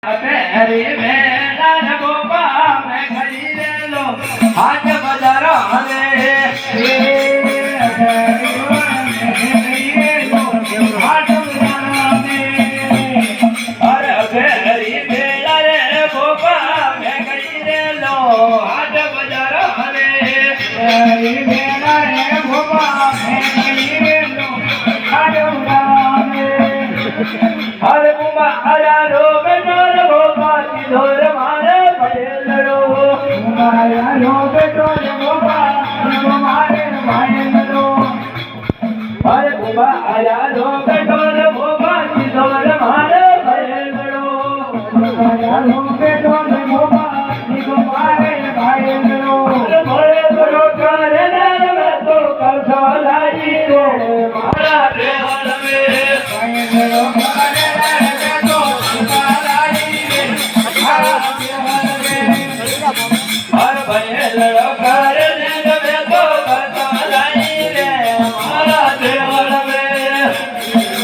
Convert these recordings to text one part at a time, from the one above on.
तेरी मेला रे गोपा मैं खरीदे लो हाथ बाजार हले हाथ बाजार में अरे तेरी मेला रे गोपा मैं खरीदे लो हाथ बाजार हले तेरी मेला रे गोपा मैं खरीदे लो हाथ बाजार में हरे बुमा हरा रो धोर मारे भैलड़ो माया लो बेटो गोपा मारे भैलड़ो अरे बुबा आया लो बेटो गोपा धोर मारे भैलड़ो माया लो बेटो गोपा मारे भैलड़ो भले करो करे मैं तो कसो लाई रे मारा देवल में भैलड़ो मारे तो हर भैलड़ो करे मैं तो कसो लाई रे मारा देवल में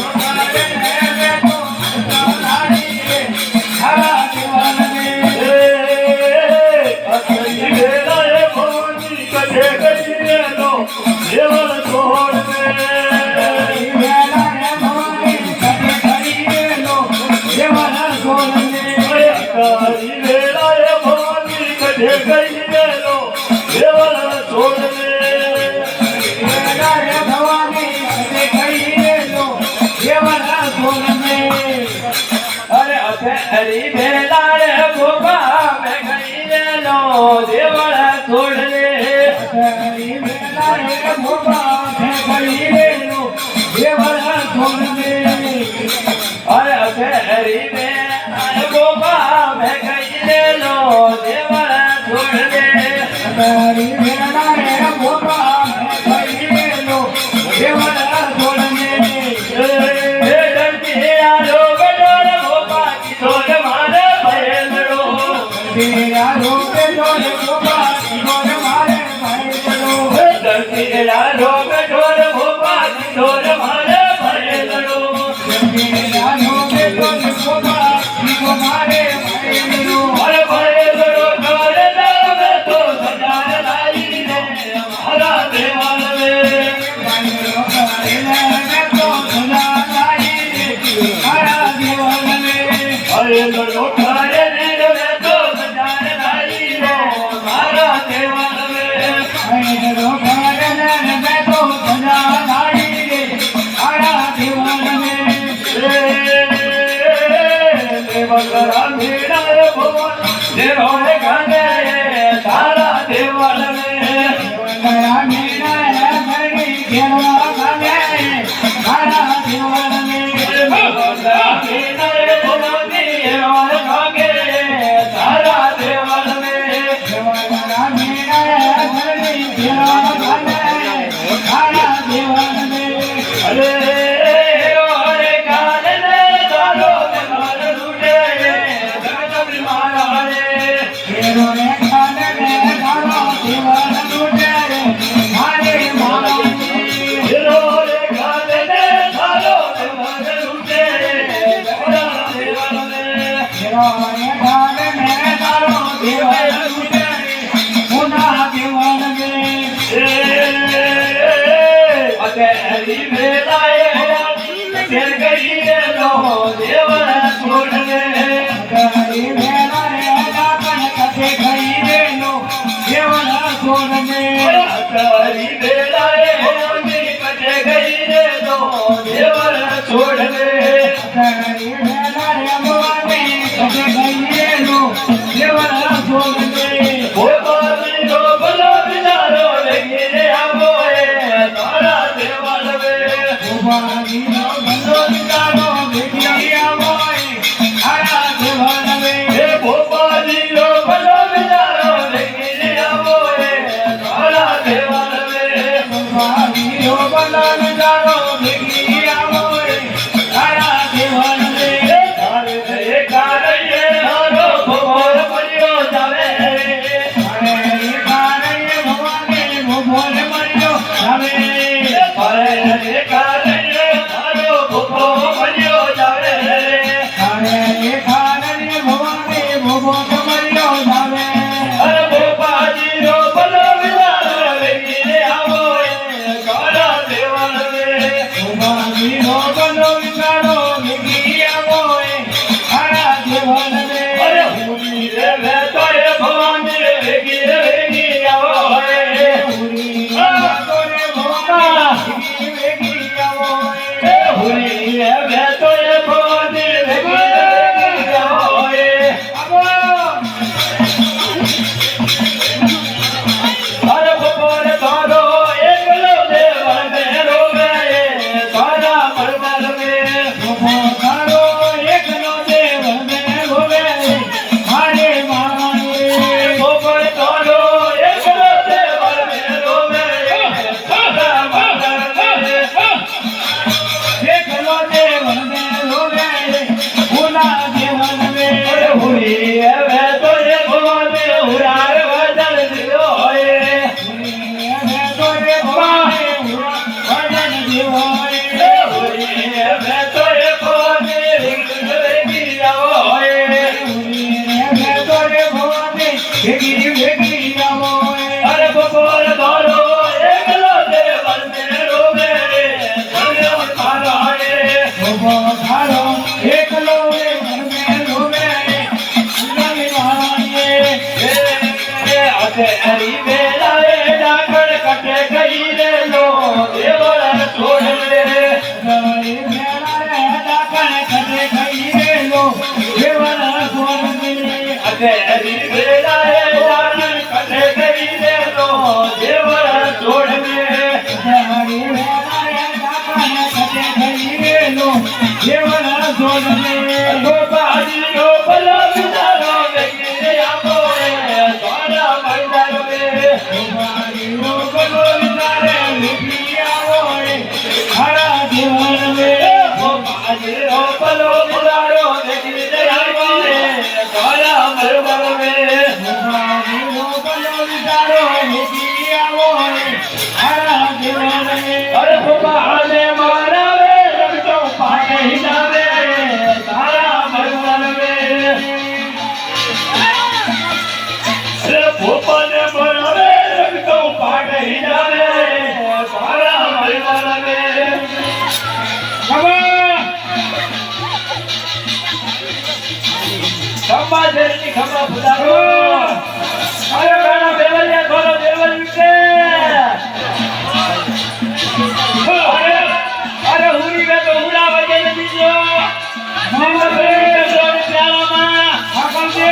हरा देवल में असली बेला रे भोनी कटे गई लो देवल छोड़ में बेला रे भोनी कटे गई लो देवल छोड़ में असली बेला रे भोनी कटे गई लो देवल छोड़ में बेला रे भवानी कटे गई लो देवल छोड़ में अरे हरी बेला रे गोपा मैं गई लो देवल छोड़ ले हरी बेला रे गोपा मैं गई लो देवल छोड़ ले अरे हरी बेला रे गोपा मैं गई लो देवल छोड़ ले हरी बेला रे गोपा मैं गई लो देवल छोड़ ले तेरा रोग ढोल गोपा ढोल मारे भैलड़ो तेरा रोग ढोल गोपा ढोल मारे भैलड़ो तेरा रोग ढोल गोपा ढोल मारे भैलड़ो अरे भैलड़ो ढोल में तो सजा लाई रे हमारा देवाल में भैलड़ो में तो सजा लाई रे हमारा देवाल में भैलड़ो देवल गाने तारा देवल में गया मेरा है घेरवा गाने तारा देवल में मेरा भगवानी देवल गाने तारा देवल में मेरा है घेरवा गाने तारा देवल में अरे हरी बेला गई लो देवल छोड़ ले हरी बेला कटे गई लो देवल छोड़ ले हरी बेला कटे गई लो देवल छोड़ ले हरी बेला कटे गई तेरी वेलाए जान कटे गई रे नो देवर जोड़ में तेरी वेलाए जान कटे गई रे नो देवर जोड़ में तो बाजी रो बलो बिचारो गई रे आमोरे द्वारा मंडल में तो बाजी रो बलो बिचारे लुटिया होए हरा देवर में तो बाजी रो बलो बिचारो गई रे आमोरे द्वारा मंडल में तो बाजी रो बलो बिचारो लुटिया होए हरा देवर में अरे बाबा आने मारा वे रब तो पाटे ही जावे तारा मंडल में अरे बाबा ने मारा वे रब तो पाटे ही जावे तारा मंडल में खम्बा जल्दी खम्बा फुलारो अरे गाना देवलिया खोलो देवल के अरे हुरी का तो हुरा बजे न दीजो मामा बेटे जोड़ प्याला मां हाकम दे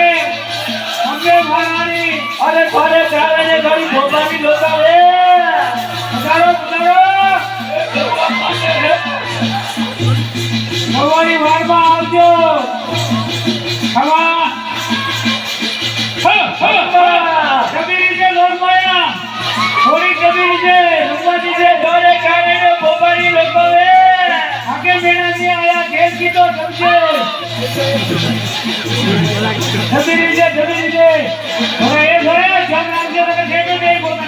हमने भरानी अरे घरे चाले ने घरी भोपा की लोटा रे पुकारो भगवानी वार में आवजो खमा कबीर जे लोग माया थोड़ी कबीर जे रुपती जे घरे खाने ने भोपानी लोटा रे आगे मेरा नहीं आया खेत की तो समझे कबीर जे अरे ये घरे जान राज्य का खेत में नहीं बोलना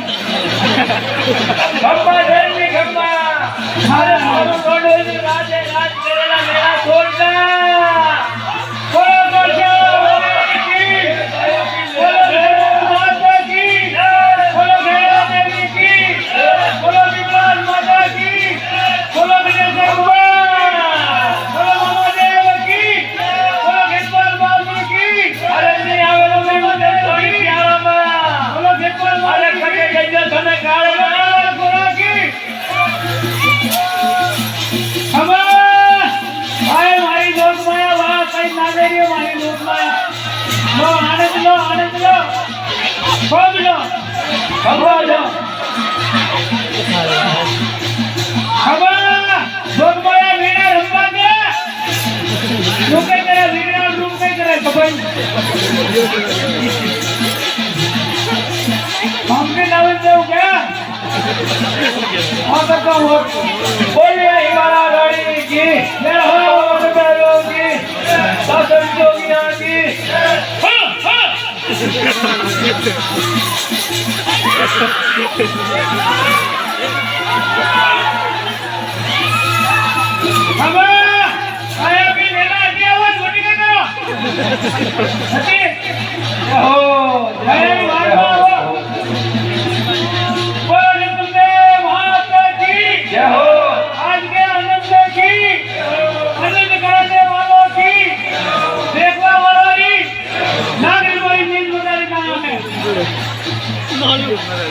खम्बा धरनी खम्बा अरे मारो छोड़ो इस राज करेला मेरा छोड़ना बोलो बोलो माता की बोलो गैरा देवी की बोलो विमल माता की बोलो विजय बोलो मामा देव की बोलो घेतपाल बाबू की अरे नहीं आवेलो मेमो देव थोड़ी प्यारा मां बोलो घेतपाल अरे खटे गई धने काळे बोलो की हम आए मारी लोक माया वाह कई ना दे रही मारी लोक माया लो आनंद लो खूब लो खबा लो खबा लोक माया वीणा रंबा के लोके करे वीणा रूप के करे खबई हमके नाम दे क्या हाँ करता हूँ बोलिए हिमालय रानी की जय हो वनबैलों की शासन जोगिया की हम आया भी मेला दिया हुआ छोटी का करो हो जय माता जय हो आज के आनंद की आनंद कराने वालों की देखने वालों की नागरिक को नींद गुजारी का नाम है